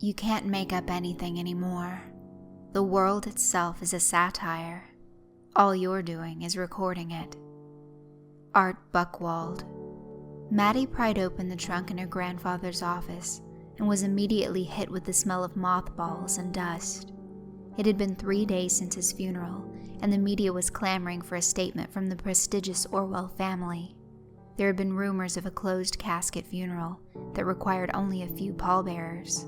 You can't make up anything anymore. The world itself is a satire. All you're doing is recording it. Art Buchwald. Maddie pried open the trunk in her grandfather's office and was immediately hit with the smell of mothballs and dust. It had been 3 days since his funeral, and the media was clamoring for a statement from the prestigious Orwell family. There had been rumors of a closed casket funeral that required only a few pallbearers.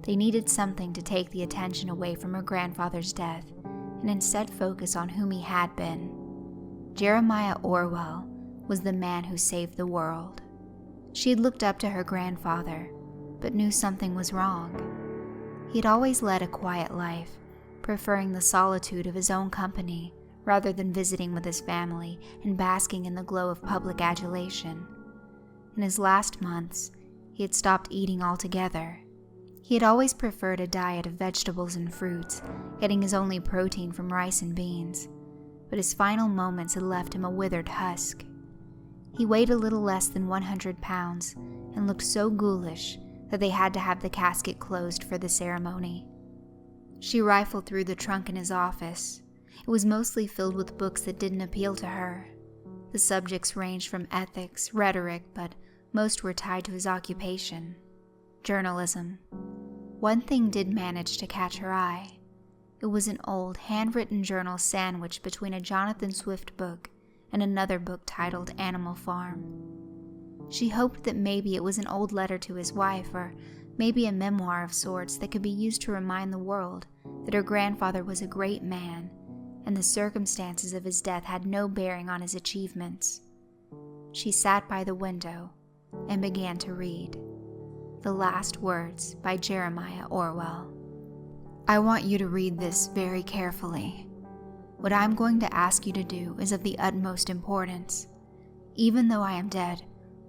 They needed something to take the attention away from her grandfather's death and instead focus on whom he had been. Jeremiah Orwell was the man who saved the world. She had looked up to her grandfather, but knew something was wrong. He had always led a quiet life, preferring the solitude of his own company rather than visiting with his family and basking in the glow of public adulation. In his last months, he had stopped eating altogether. He had always preferred a diet of vegetables and fruits, getting his only protein from rice and beans, but his final moments had left him a withered husk. He weighed a little less than 100 pounds and looked so ghoulish that they had to have the casket closed for the ceremony. She rifled through the trunk in his office. It was mostly filled with books that didn't appeal to her. The subjects ranged from ethics, rhetoric, but most were tied to his occupation: journalism. One thing did manage to catch her eye. It was an old, handwritten journal sandwiched between a Jonathan Swift book and another book titled Animal Farm. She hoped that maybe it was an old letter to his wife, or maybe a memoir of sorts that could be used to remind the world that her grandfather was a great man, and the circumstances of his death had no bearing on his achievements. She sat by the window and began to read. The Last Words by Jeremiah Orwell. I want you to read this very carefully. What I'm going to ask you to do is of the utmost importance. Even though I am dead,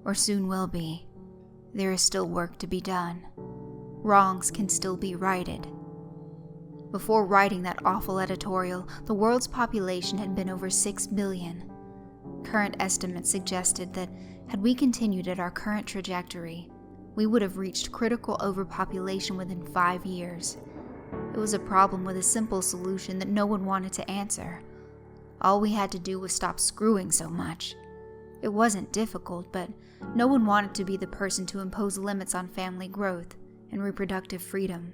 or soon will be, there is still work to be done. Wrongs can still be righted. Before writing that awful editorial, the world's population had been over 6 billion. Current estimates suggested that had we continued at our current trajectory, we would have reached critical overpopulation within 5 years. It was a problem with a simple solution that no one wanted to answer. All we had to do was stop screwing so much. It wasn't difficult, but no one wanted to be the person to impose limits on family growth and reproductive freedom.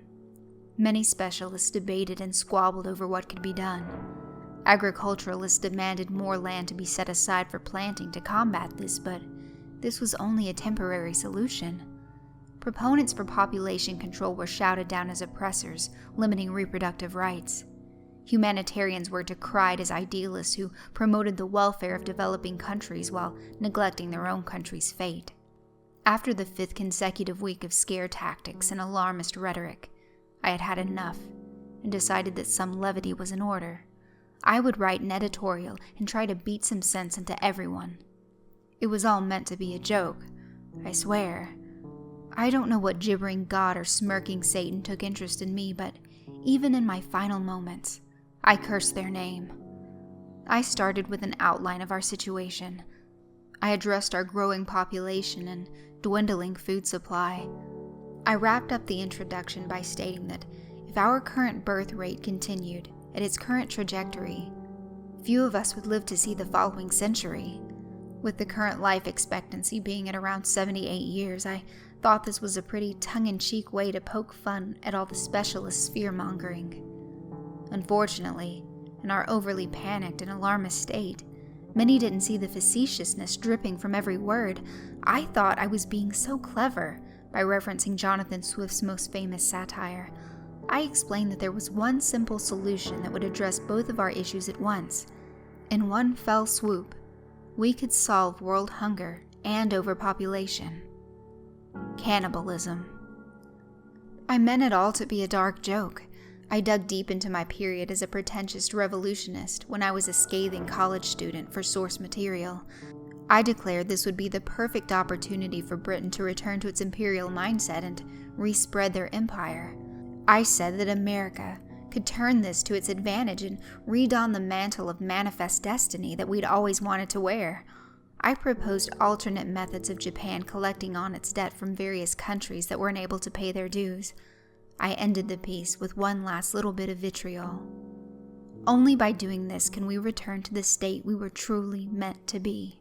Many specialists debated and squabbled over what could be done. Agriculturalists demanded more land to be set aside for planting to combat this, but this was only a temporary solution. Proponents for population control were shouted down as oppressors, limiting reproductive rights. Humanitarians were decried as idealists who promoted the welfare of developing countries while neglecting their own country's fate. After the 5th consecutive week of scare tactics and alarmist rhetoric, I had had enough and decided that some levity was in order. I would write an editorial and try to beat some sense into everyone. It was all meant to be a joke, I swear. I don't know what gibbering god or smirking Satan took interest in me, but even in my final moments, I cursed their name. I started with an outline of our situation. I addressed our growing population and dwindling food supply. I wrapped up the introduction by stating that if our current birth rate continued at its current trajectory, few of us would live to see the following century. With the current life expectancy being at around 78 years, I thought this was a pretty tongue-in-cheek way to poke fun at all the specialists' fear-mongering. Unfortunately, in our overly panicked and alarmist state, many didn't see the facetiousness dripping from every word. I thought I was being so clever by referencing Jonathan Swift's most famous satire. I explained that there was one simple solution that would address both of our issues at once. In one fell swoop, we could solve world hunger and overpopulation. Cannibalism. I meant it all to be a dark joke. I dug deep into my period as a pretentious revolutionist when I was a scathing college student for source material. I declared this would be the perfect opportunity for Britain to return to its imperial mindset and respread their empire. I said that America could turn this to its advantage and redon the mantle of manifest destiny that we'd always wanted to wear. I proposed alternate methods of Japan collecting on its debt from various countries that were unable to pay their dues. I ended the piece with one last little bit of vitriol. Only by doing this can we return to the state we were truly meant to be.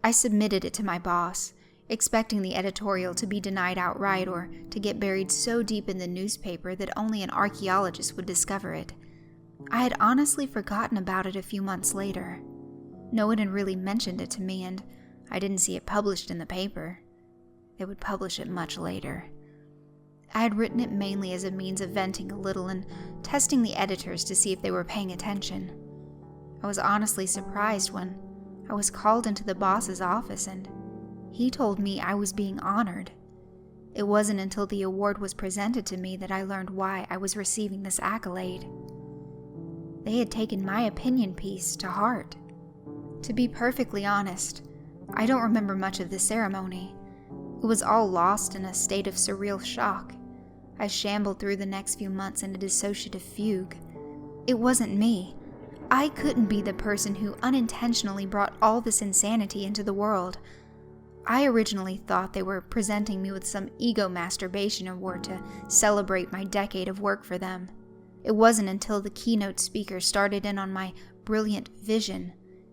I submitted it to my boss, expecting the editorial to be denied outright or to get buried so deep in the newspaper that only an archaeologist would discover it. I had honestly forgotten about it a few months later. No one had really mentioned it to me, and I didn't see it published in the paper. They would publish it much later. I had written it mainly as a means of venting a little and testing the editors to see if they were paying attention. I was honestly surprised when I was called into the boss's office and he told me I was being honored. It wasn't until the award was presented to me that I learned why I was receiving this accolade. They had taken my opinion piece to heart. To be perfectly honest, I don't remember much of the ceremony. It was all lost in a state of surreal shock. I shambled through the next few months in a dissociative fugue. It wasn't me. I couldn't be the person who unintentionally brought all this insanity into the world. I originally thought they were presenting me with some ego masturbation award to celebrate my decade of work for them. It wasn't until the keynote speaker started in on my brilliant vision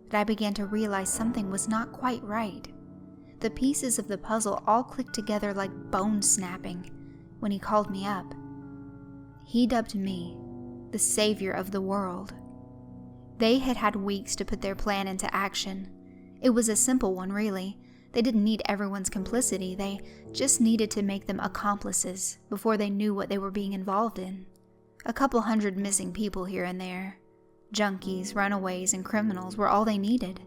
that I began to realize something was not quite right. The pieces of the puzzle all clicked together like bone snapping when he called me up. He dubbed me the savior of the world. They had had weeks to put their plan into action. It was a simple one, really. They didn't need everyone's complicity. They just needed to make them accomplices before they knew what they were being involved in. A couple hundred missing people here and there. Junkies, runaways, and criminals were all they needed.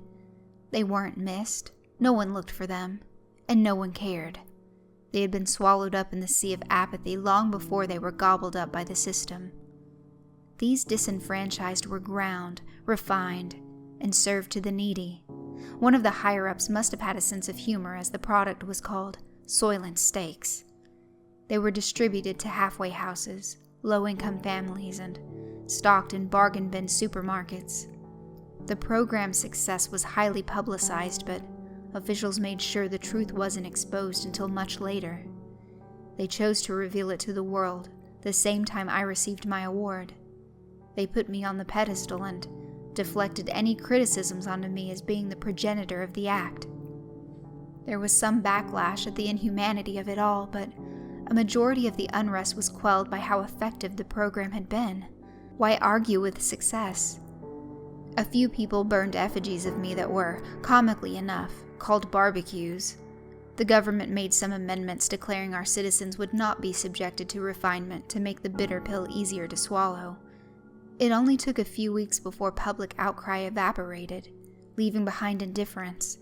They weren't missed. No one looked for them, and no one cared. They had been swallowed up in the sea of apathy long before they were gobbled up by the system. These disenfranchised were ground, refined, and served to the needy. One of the higher-ups must have had a sense of humor as the product was called Soylent Steaks. They were distributed to halfway houses, low-income families, and stocked in bargain bin supermarkets. The program's success was highly publicized, but officials made sure the truth wasn't exposed until much later. They chose to reveal it to the world the same time I received my award. They put me on the pedestal and deflected any criticisms onto me as being the progenitor of the act. There was some backlash at the inhumanity of it all, but a majority of the unrest was quelled by how effective the program had been. Why argue with success? A few people burned effigies of me that were, comically enough, called barbecues. The government made some amendments declaring our citizens would not be subjected to refinement to make the bitter pill easier to swallow. It only took a few weeks before public outcry evaporated, leaving behind indifference.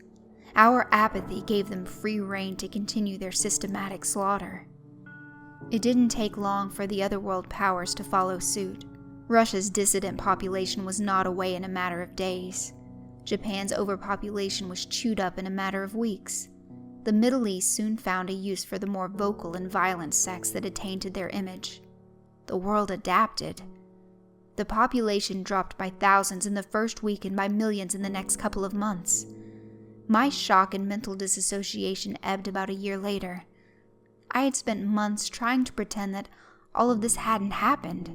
Our apathy gave them free rein to continue their systematic slaughter. It didn't take long for the other world powers to follow suit. Russia's dissident population was gnawed away in a matter of days. Japan's overpopulation was chewed up in a matter of weeks. The Middle East soon found a use for the more vocal and violent sects that had tainted their image. The world adapted. The population dropped by thousands in the first week and by millions in the next couple of months. My shock and mental disassociation ebbed about a year later. I had spent months trying to pretend that all of this hadn't happened.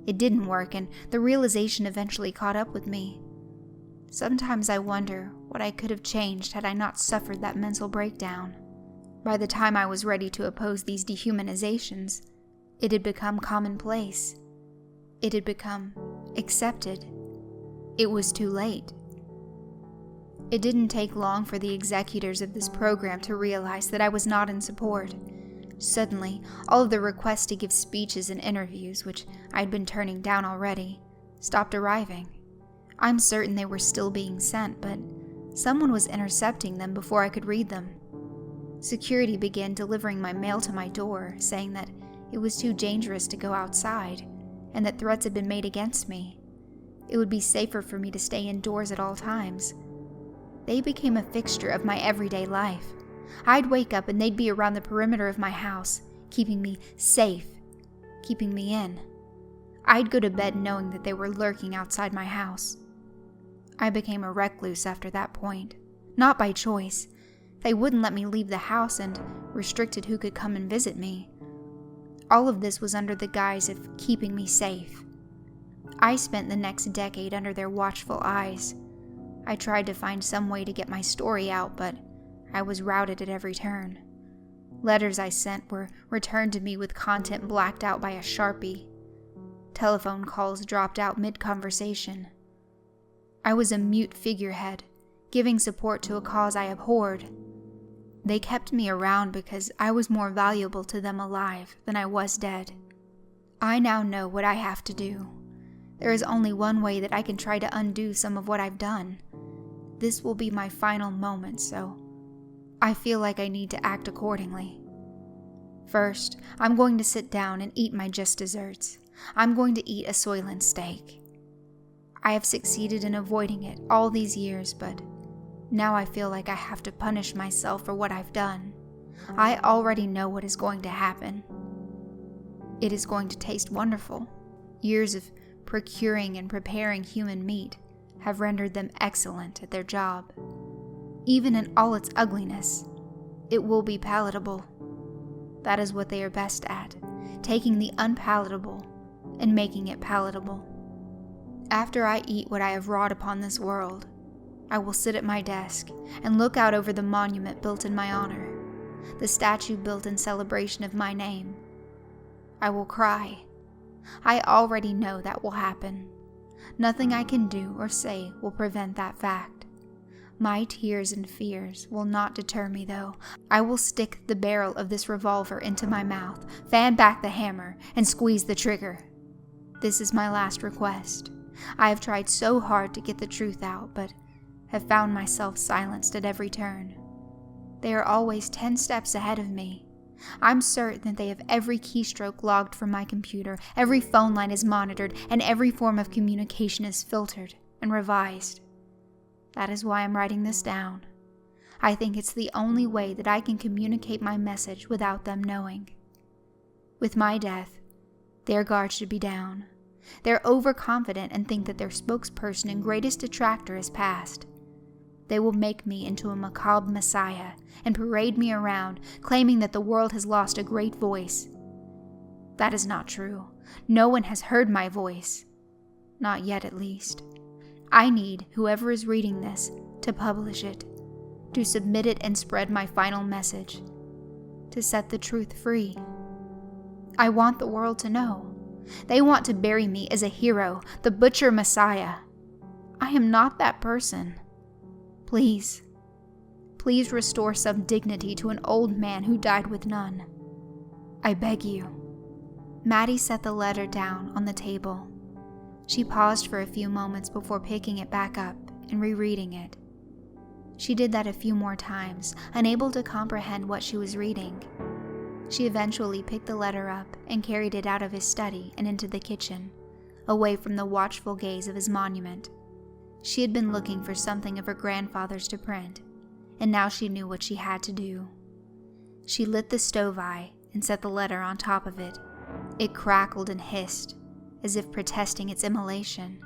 It didn't work, and the realization eventually caught up with me. Sometimes I wonder what I could have changed had I not suffered that mental breakdown. By the time I was ready to oppose these dehumanizations, it had become commonplace. It had become accepted. It was too late. It didn't take long for the executors of this program to realize that I was not in support. Suddenly, all of the requests to give speeches and interviews, which I'd been turning down already, stopped arriving. I'm certain they were still being sent, but someone was intercepting them before I could read them. Security began delivering my mail to my door, saying that it was too dangerous to go outside, and that threats had been made against me. It would be safer for me to stay indoors at all times. They became a fixture of my everyday life. I'd wake up and they'd be around the perimeter of my house, keeping me safe, keeping me in. I'd go to bed knowing that they were lurking outside my house. I became a recluse after that point, not by choice. They wouldn't let me leave the house and restricted who could come and visit me. All of this was under the guise of keeping me safe. I spent the next decade under their watchful eyes. I tried to find some way to get my story out, but I was routed at every turn. Letters I sent were returned to me with content blacked out by a Sharpie. Telephone calls dropped out mid-conversation. I was a mute figurehead, giving support to a cause I abhorred. They kept me around because I was more valuable to them alive than I was dead. I now know what I have to do. There is only one way that I can try to undo some of what I've done. This will be my final moment, so I feel like I need to act accordingly. First, I'm going to sit down and eat my just desserts. I'm going to eat a Soylent steak. I have succeeded in avoiding it all these years, but now I feel like I have to punish myself for what I've done. I already know what is going to happen. It is going to taste wonderful. Years of procuring and preparing human meat have rendered them excellent at their job. Even in all its ugliness, it will be palatable. That is what they are best at, taking the unpalatable and making it palatable. After I eat what I have wrought upon this world, I will sit at my desk and look out over the monument built in my honor, the statue built in celebration of my name. I will cry. I already know that will happen. Nothing I can do or say will prevent that fact. My tears and fears will not deter me, though. I will stick the barrel of this revolver into my mouth, fan back the hammer, and squeeze the trigger. This is my last request. I have tried so hard to get the truth out, but have found myself silenced at every turn. They are always 10 steps ahead of me. I'm certain that they have every keystroke logged from my computer, every phone line is monitored, and every form of communication is filtered and revised. That is why I'm writing this down. I think it's the only way that I can communicate my message without them knowing. With my death, their guard should be down. They're overconfident and think that their spokesperson and greatest detractor is past. They will make me into a macabre messiah and parade me around, claiming that the world has lost a great voice. That is not true. No one has heard my voice. Not yet, at least. I need whoever is reading this to publish it, to submit it and spread my final message, to set the truth free. I want the world to know. They want to bury me as a hero, the butcher messiah. I am not that person. Please restore some dignity to an old man who died with none. I beg you. Maddie set the letter down on the table. She paused for a few moments before picking it back up and rereading it. She did that a few more times, unable to comprehend what she was reading. She eventually picked the letter up and carried it out of his study and into the kitchen, away from the watchful gaze of his monument. She had been looking for something of her grandfather's to print, and now she knew what she had to do. She lit the stove eye and set the letter on top of it. It crackled and hissed, as if protesting its immolation.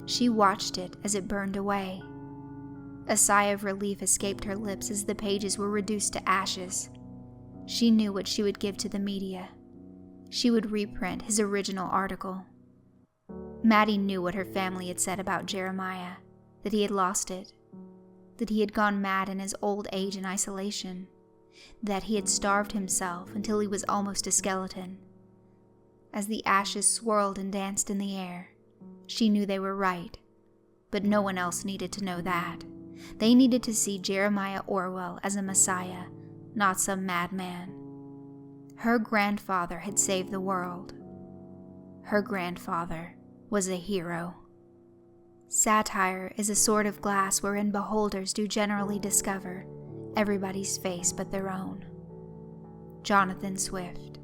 She watched it as it burned away. A sigh of relief escaped her lips as the pages were reduced to ashes. She knew what she would give to the media. She would reprint his original article. Maddie knew what her family had said about Jeremiah, that he had lost it, that he had gone mad in his old age and isolation, that he had starved himself until he was almost a skeleton. As the ashes swirled and danced in the air, she knew they were right, but no one else needed to know that. They needed to see Jeremiah Orwell as a messiah, not some madman. Her grandfather had saved the world. Her grandfather was a hero. Satire is a sort of glass wherein beholders do generally discover everybody's face but their own. Jonathan Swift.